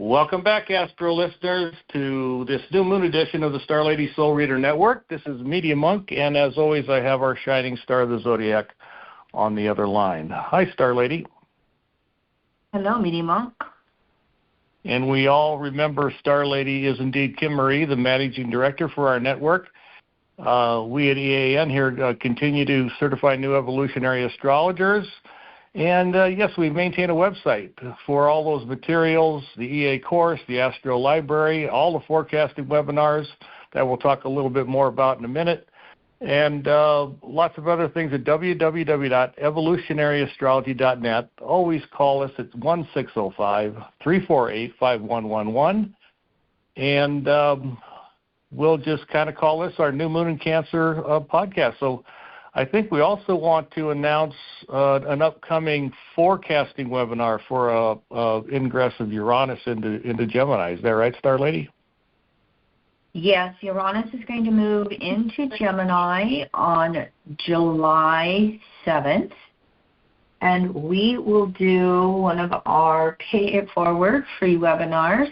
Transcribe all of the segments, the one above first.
Welcome back, Astro listeners, to this new moon edition of the Star Lady Soul Reader Network. This is Media Monk, and as always, I have our shining star of the zodiac on the other line. Hi, Star Lady. Hello, Media Monk. And we all remember Star Lady is indeed Kim Marie, the managing director for our network. We at EAN here continue to certify new evolutionary astrologers. And, yes, we maintain a website for all those materials, the EA course, the Astro Library, all the forecasting webinars that we'll talk a little bit more about in a minute, and lots of other things at www.evolutionaryastrology.net. Always call us at 1-605-348-5111, and we'll just kind of call this our New Moon in Cancer podcast. So I think we also want to announce an upcoming forecasting webinar for ingress of Uranus into Gemini. Is that right, Star Lady? Yes, Uranus is going to move into Gemini on July 7th, and we will do one of our Pay It Forward free webinars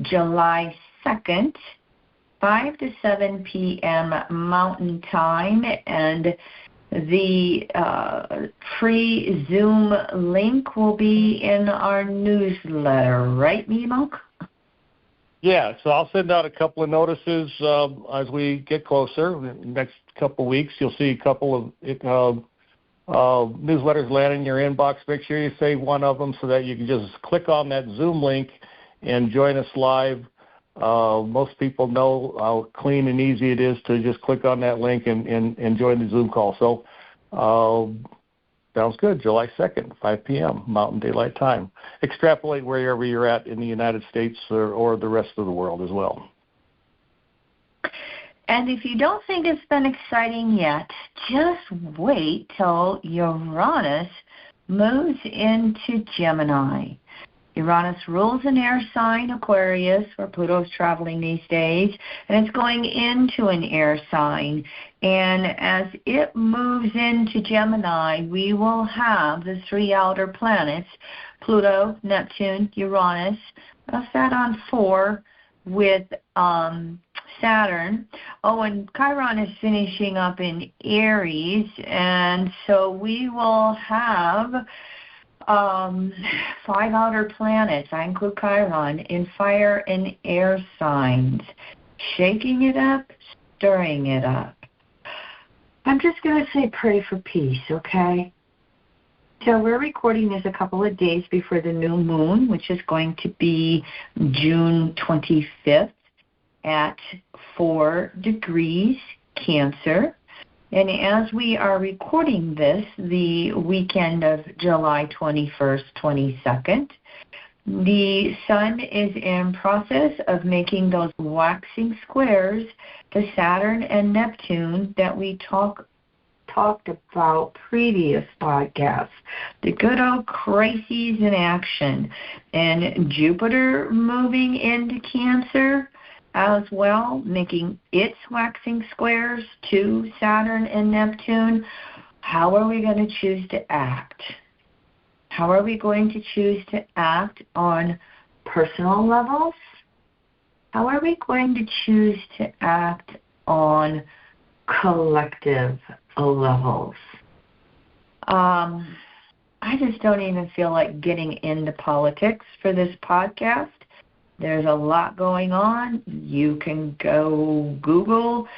July 2nd, 5 to 7 p.m. Mountain Time, and the free Zoom link will be in our newsletter, right, Media Monk? Yeah, so I'll send out a couple of notices as we get closer. In the next couple of weeks, you'll see a couple of newsletters land in your inbox. Make sure you save one of them so that you can just click on that Zoom link and join us live. Most people know how clean and easy it is to just click on that link and join the Zoom call. So sounds good. July 2nd, 5 p.m. Mountain Daylight Time. Extrapolate wherever you're at in the United States or the rest of the world as well. And if you don't think it's been exciting yet, just wait till Uranus moves into Gemini. Uranus rules an air sign, Aquarius, where Pluto's traveling these days, and it's going into an air sign. And as it moves into Gemini, we will have the three outer planets, Pluto, Neptune, Uranus, set on 4 with Saturn. Oh, and Chiron is finishing up in Aries, and so we will have 5 outer planets, I include Chiron, in fire and air signs, shaking it up, stirring it up. I'm just going to say pray for peace, okay? So we're recording this a couple of days before the new moon, which is going to be June 25th at 4 degrees Cancer. And as we are recording this, the weekend of July 21st, 22nd, the sun is in process of making those waxing squares to Saturn and Neptune that we talked about previous podcasts. The good old crises in action. And Jupiter moving into Cancer as well, making its waxing squares to Saturn and Neptune. How are we going to choose to act? How are we going to choose to act on personal levels? How are we going to choose to act on collective levels? I just don't even feel like getting into politics for this podcast. There's a lot going on. You can go Google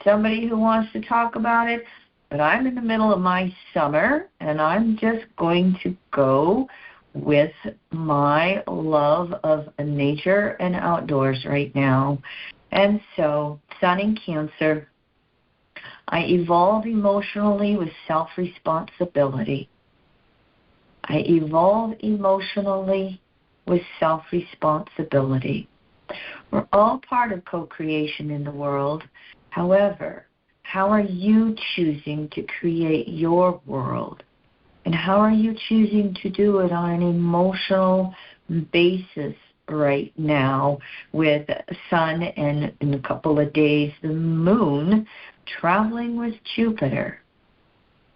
somebody who wants to talk about it, but I'm in the middle of my summer, and I'm just going to go with my love of nature and outdoors right now. And so, Sun in Cancer, I evolve emotionally with self-responsibility. I evolve emotionally with self-responsibility. We're all part of co-creation in the world. However, how are you choosing to create your world? And how are you choosing to do it on an emotional basis right now with Sun and in a couple of days the Moon traveling with Jupiter?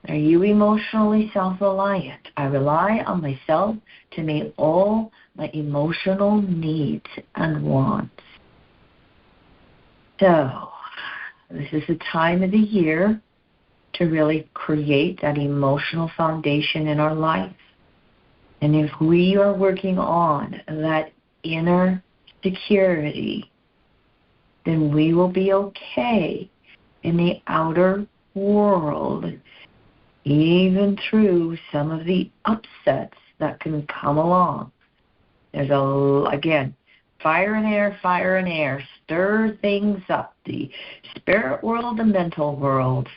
Are you emotionally self-reliant? I rely on myself to meet all my emotional needs and wants. So, this is the time of the year to really create that emotional foundation in our life. And if we are working on that inner security, then we will be okay in the outer world, even through some of the upsets that can come along. There's again, fire and air, stir things up. The spirit world, the mental world.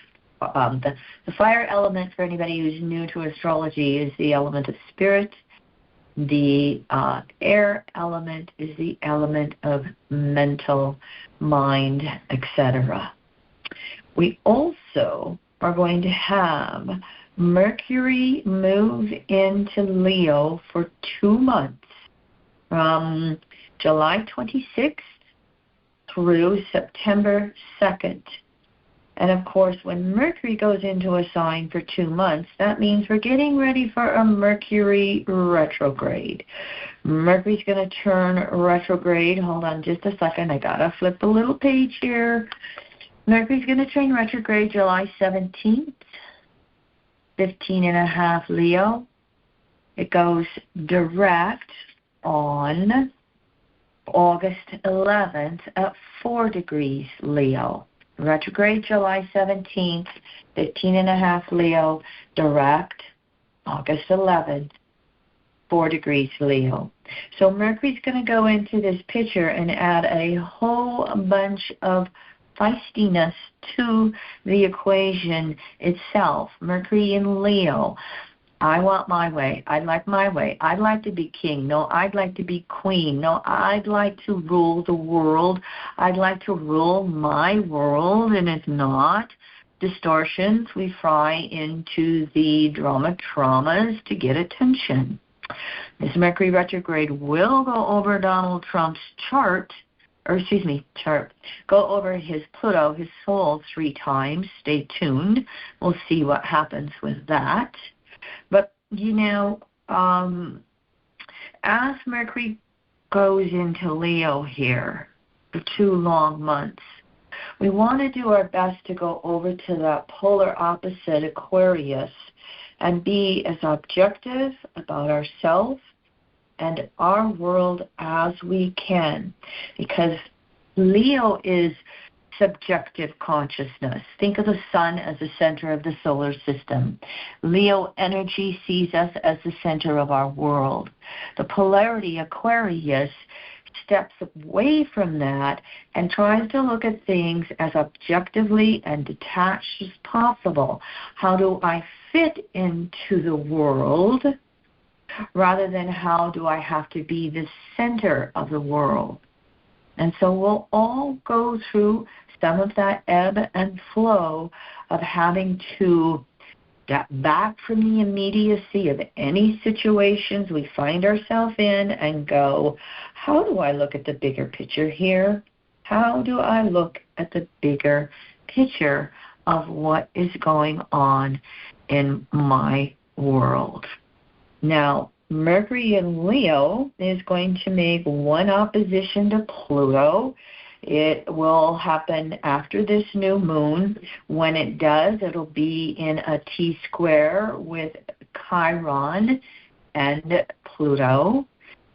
The fire element, for anybody who's new to astrology, is the element of spirit. The air element is the element of mental, mind, etc. We also are going to have Mercury move into Leo for 2 months, from July 26th through September 2nd. And of course, when Mercury goes into a sign for 2 months, that means we're getting ready for a Mercury retrograde. Mercury's going to turn retrograde. Hold on just a second. I got to flip a little page here. Mercury's going to turn retrograde July 17th, 15.5 Leo. It goes direct on August 11th at 4 degrees Leo. Retrograde July 17th, 15.5 Leo, direct August 11th, 4 degrees Leo. So Mercury's going to go into this picture and add a whole bunch of feistiness to the equation itself. Mercury in Leo. I want my way. I'd like my way. I'd like to be king. No, I'd like to be queen. No, I'd like to rule the world. I'd like to rule my world. And if not, distortions, we fly into the traumas to get attention. This Mercury retrograde will go over Donald Trump's chart, go over his Pluto, his soul 3 times. Stay tuned. We'll see what happens with that. But, as Mercury goes into Leo here for 2 long months, we want to do our best to go over to that polar opposite, Aquarius, and be as objective about ourselves and our world as we can. Because Leo is subjective consciousness. Think of the sun as the center of the solar system. Leo energy sees us as the center of our world. The polarity Aquarius steps away from that and tries to look at things as objectively and detached as possible. How do I fit into the world rather than how do I have to be the center of the world? And so we'll all go through some of that ebb and flow of having to step back from the immediacy of any situations we find ourselves in and go, how do I look at the bigger picture here? How do I look at the bigger picture of what is going on in my world? Now, Mercury in Leo is going to make 1 opposition to Pluto. It will happen after this new moon. When it does, it'll be in a T-square with Chiron and Pluto.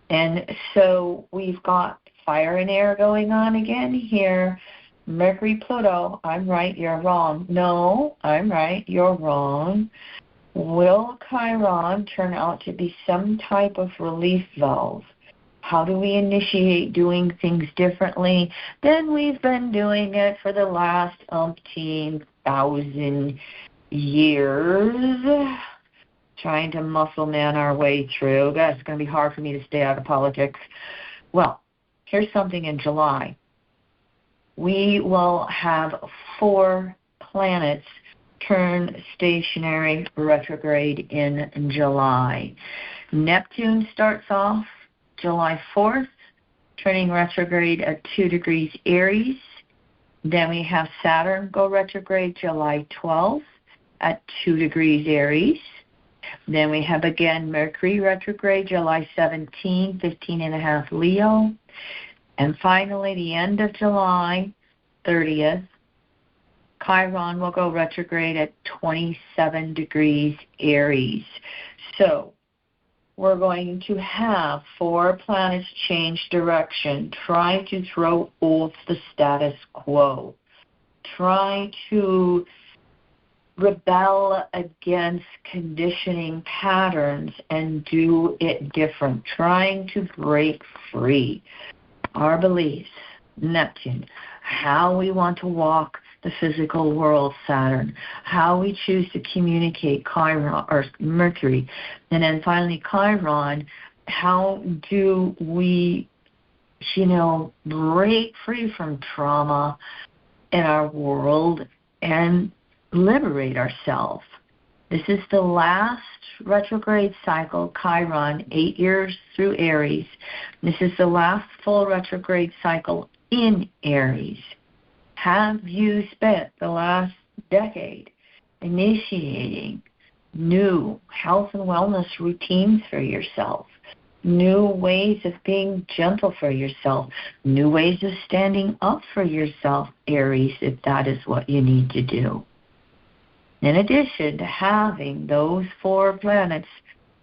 And so we've got fire and air going on again here. Mercury, Pluto, I'm right, you're wrong. No, I'm right, you're wrong. Will Chiron turn out to be some type of relief valve? How do we initiate doing things differently than we've been doing it for the last 1,000 years? Trying to muscle man our way through. That's going to be hard for me to stay out of politics. Well, here's something in July. We will have 4 planets turn stationary retrograde in July. Neptune starts off July 4th, turning retrograde at 2 degrees Aries. Then we have Saturn go retrograde July 12th at 2 degrees Aries. Then we have again Mercury retrograde, July 17, 15.5 Leo. And finally, the end of July 30th, Chiron will go retrograde at 27 degrees Aries. So we're going to have 4 planets change direction, trying to throw off the status quo, trying to rebel against conditioning patterns and do it different, trying to break free our beliefs, Neptune, how we want to walk the physical world, Saturn, how we choose to communicate, Chiron or Mercury, and then finally Chiron, how do we, break free from trauma in our world and liberate ourselves. This is the last retrograde cycle, Chiron, 8 years through Aries. This is the last full retrograde cycle in Aries. Have you spent the last decade initiating new health and wellness routines for yourself, new ways of being gentle for yourself, new ways of standing up for yourself, Aries, if that is what you need to do? In addition to having those 4 planets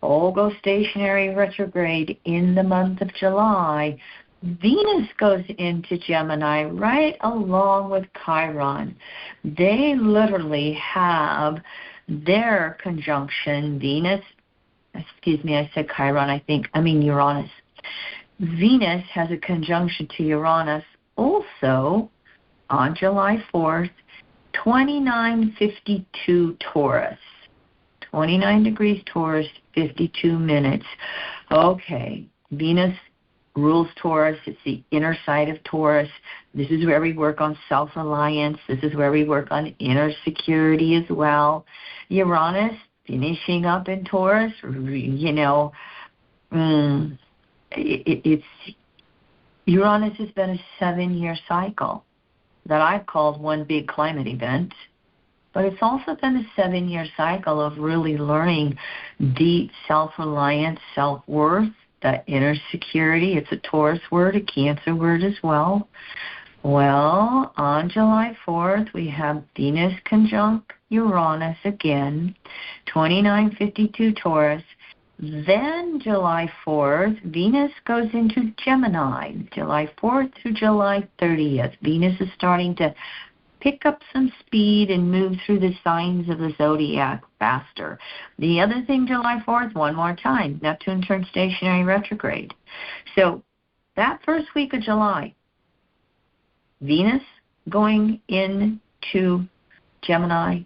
all go stationary retrograde in the month of July, Venus goes into Gemini right along with Chiron. They literally have their conjunction, I said Chiron, Uranus. Venus has a conjunction to Uranus also on July 4th, 29:52 Taurus. 29 degrees Taurus, 52 minutes. Okay, Venus rules Taurus. It's the inner side of Taurus. This is where we work on self-reliance. This is where we work on inner security as well. Uranus, finishing up in Taurus, Uranus has been a 7-year cycle that I've called one big climate event. But it's also been a 7-year cycle of really learning deep self-reliance, self-worth, that inner security. It's a Taurus word, a Cancer word as well. Well, on July 4th, we have Venus conjunct Uranus again, 29:52 Taurus. Then July 4th, Venus goes into Gemini, July 4th through July 30th. Venus is starting to pick up some speed and move through the signs of the zodiac faster. The other thing, July 4th, one more time, Neptune turns stationary retrograde. So that first week of July, Venus going into Gemini,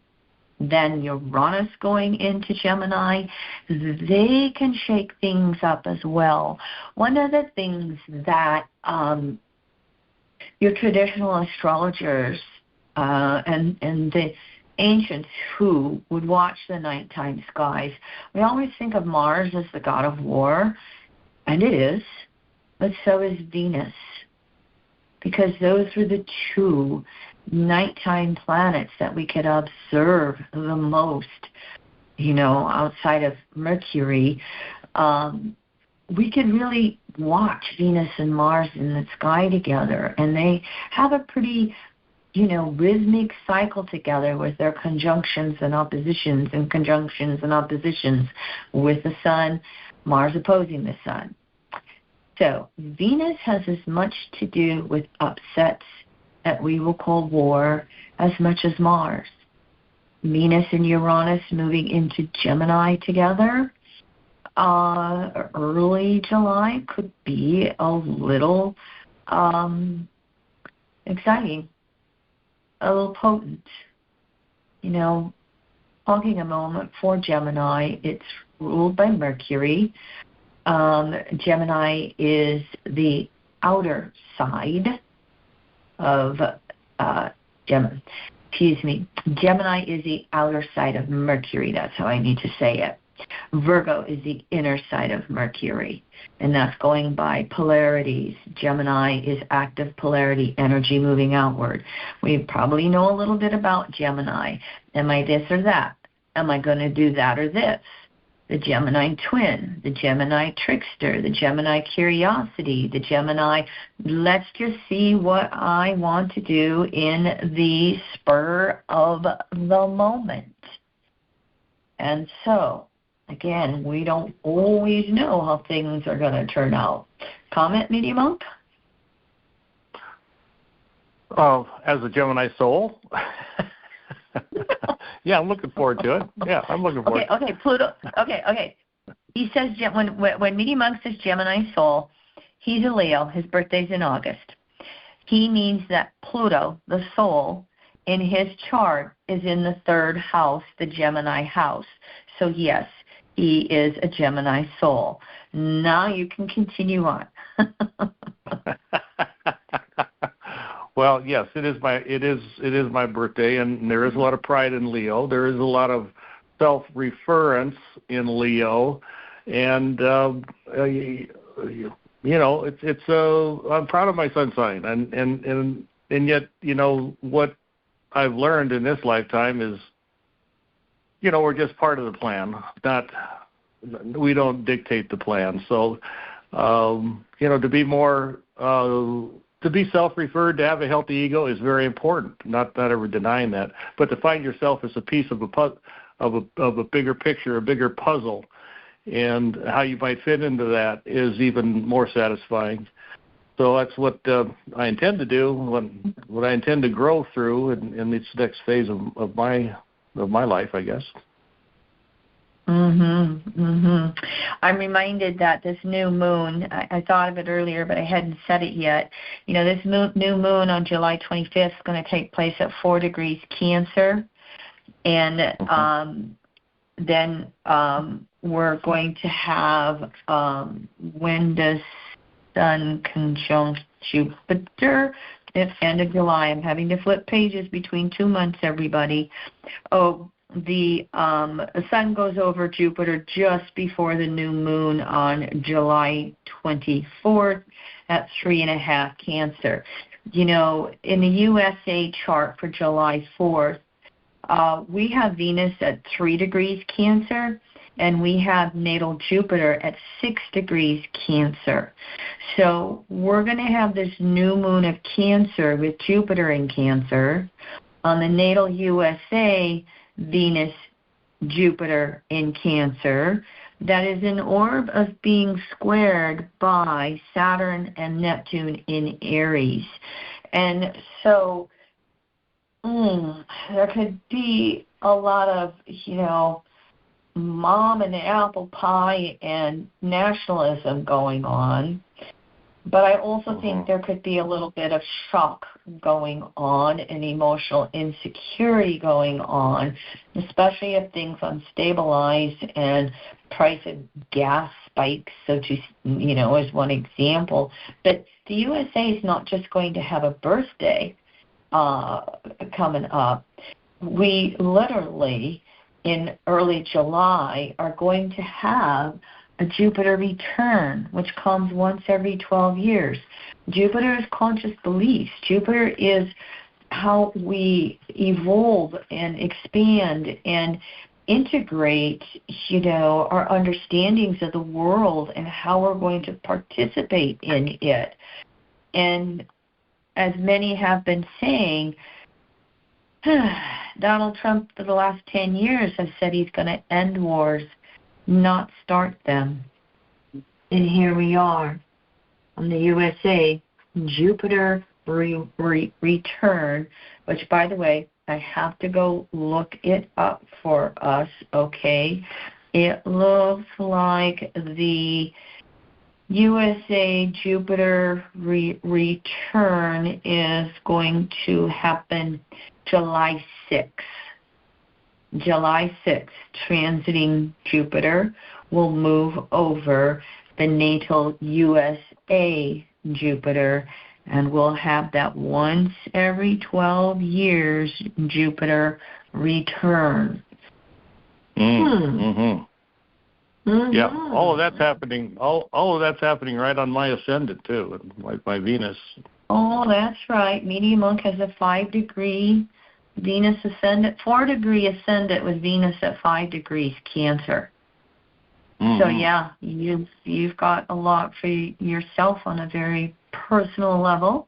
then Uranus going into Gemini, they can shake things up as well. One of the things that your traditional astrologers and the ancients who would watch the nighttime skies, we always think of Mars as the god of war, and it is, but so is Venus, because those were the 2 nighttime planets that we could observe the most, outside of Mercury. We could really watch Venus and Mars in the sky together, and they have a pretty rhythmic cycle together with their conjunctions and oppositions and conjunctions and oppositions with the sun, Mars opposing the sun. So Venus has as much to do with upsets that we will call war as much as Mars. Venus and Uranus moving into Gemini together early July could be a little exciting, a little potent. Talking a moment for Gemini, it's ruled by Mercury. Gemini is the outer side of Gemini is the outer side of Mercury. That's how I need to say it. Virgo is the inner side of Mercury, and that's going by polarities. Gemini is active polarity, energy moving outward. We probably know a little bit about Gemini. Am I this or that? Am I going to do that or this? the Gemini twin, the Gemini trickster, the Gemini curiosity, the Gemini, let's just see what I want to do in the spur of the moment. And so, again, we don't always know how things are going to turn out. Comment, Media Monk? As a Gemini soul? Yeah, I'm looking forward to it. Yeah, I'm looking forward to it. Okay, Pluto. Okay. He says, when Media Monk says Gemini soul, he's a Leo. His birthday's in August. He means that Pluto, the soul, in his chart is in the third house, the Gemini house. So, yes, he is a Gemini soul. Now you can continue on. Well, yes, it is my birthday, and there is a lot of pride in Leo. There is a lot of self-reference in Leo, and I'm proud of my sun sign, and yet, what I've learned in this lifetime is, we're just part of the plan. We don't dictate the plan. So, to be self-referred, to have a healthy ego is very important. Not ever denying that, but to find yourself as a piece of a bigger picture, a bigger puzzle, and how you might fit into that is even more satisfying. So that's what I intend to do. What I intend to grow through in this next phase of my life, I guess. I'm reminded that this new moon, I thought of it earlier, but I hadn't said it yet. This new moon on July 25th is going to take place at 4 degrees Cancer. And then we're going to have, when does Sun conjunct Jupiter? At the end of July. I'm having to flip pages between 2 months, everybody. The Sun goes over Jupiter just before the new moon on July 24th at 3.5 Cancer. In the USA chart for July 4th, we have Venus at 3 degrees Cancer, and we have natal Jupiter at 6 degrees Cancer. So we're going to have this new moon of Cancer with Jupiter in Cancer. On the natal USA, Venus, Jupiter in Cancer, that is an orb of being squared by Saturn and Neptune in Aries. And so there could be a lot of, mom and apple pie and nationalism going on. But I also think there could be a little bit of shock going on and emotional insecurity going on, especially if things unstabilize and price of gas spikes, as one example. But the USA is not just going to have a birthday coming up. We literally, in early July, are going to have a Jupiter return, which comes once every 12 years. Jupiter is conscious beliefs. Jupiter is how we evolve and expand and integrate, our understandings of the world and how we're going to participate in it. And as many have been saying, Donald Trump for the last 10 years has said he's going to end wars, not start them. And here we are on the USA, Jupiter return, which, by the way, I have to go look it up for us, okay? It looks like the USA Jupiter return is going to happen July 6th. July 6th, transiting Jupiter will move over the natal USA Jupiter, and we'll have that once every 12 years Jupiter return. Yeah, all of that's happening. All of that's happening right on my ascendant too, like my Venus. Oh, that's right. Media Monk has a 5-degree Venus ascendant, 4-degree ascendant with Venus at 5 degrees Cancer. So yeah, you've got a lot for yourself on a very personal level,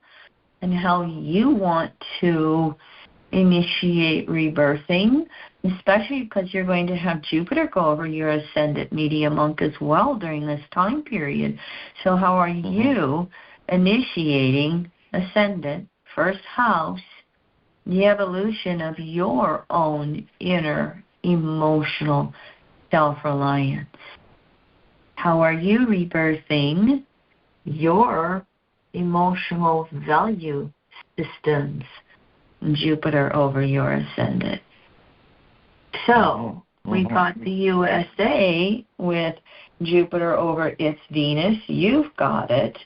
and how you want to initiate rebirthing, especially because you're going to have Jupiter go over your ascendant medium monk as well during this time period. So how are you initiating ascendant, first house, the evolution of your own inner emotional self-reliance? How are you rebirthing your emotional value systems, Jupiter over your ascendant? So we've got the USA with Jupiter over its Venus. You've got it.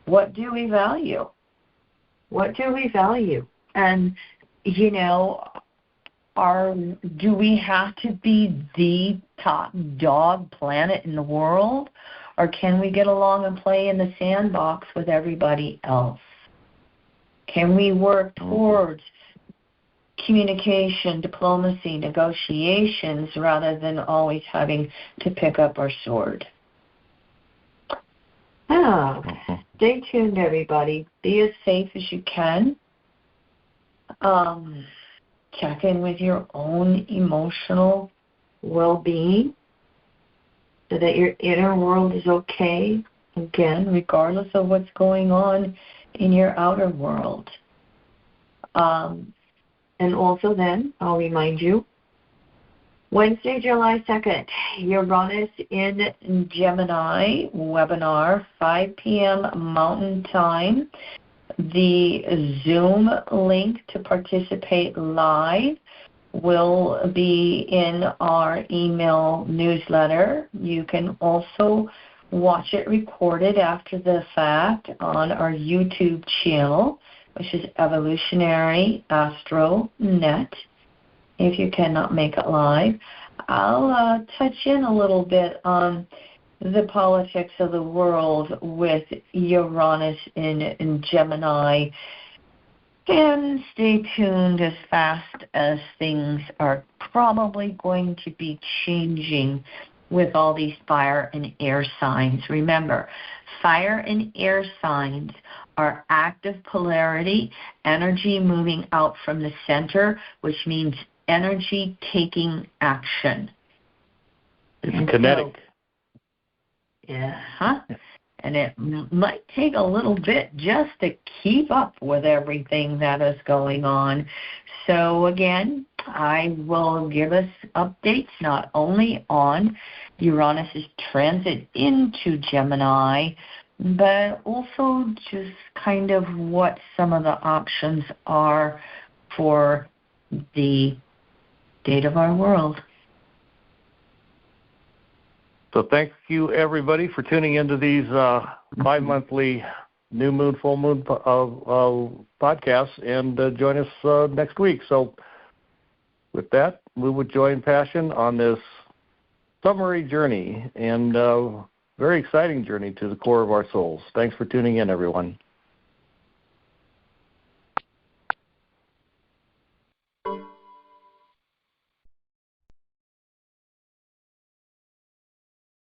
What do we value? What do we value? And, you know, do we have to be the top dog planet in the world? Or can we get along and play in the sandbox with everybody else? Can we work towards communication, diplomacy, negotiations, rather than always having to pick up our sword? Stay tuned, everybody. Be as safe as you can. Check in with your own emotional well-being so that your inner world is okay, again, regardless of what's going on in your outer world. And also then, I'll remind you, Wednesday, July 2nd, Uranus in Gemini webinar, 5 p.m. Mountain Time. The Zoom link to participate live will be in our email newsletter. You can also watch it recorded after the fact on our YouTube channel, which is Evolutionary Astro Net, if you cannot make it live. I'll touch in a little bit on the politics of the world with Uranus in Gemini. And stay tuned as fast as things are probably going to be changing with all these fire and air signs. Remember, fire and air signs are active polarity, energy moving out from the center, which means energy taking action. It's kinetic. And it might take a little bit just to keep up with everything that is going on. So again, I will give us updates not only on Uranus's transit into Gemini, but also just kind of what some of the options are for the state of our world. So thank you, everybody, for tuning into these bi-monthly new moon, full moon podcasts, and join us next week. So with that, we would join Passion on this summary journey and very exciting journey to the core of our souls. Thanks for tuning in, everyone.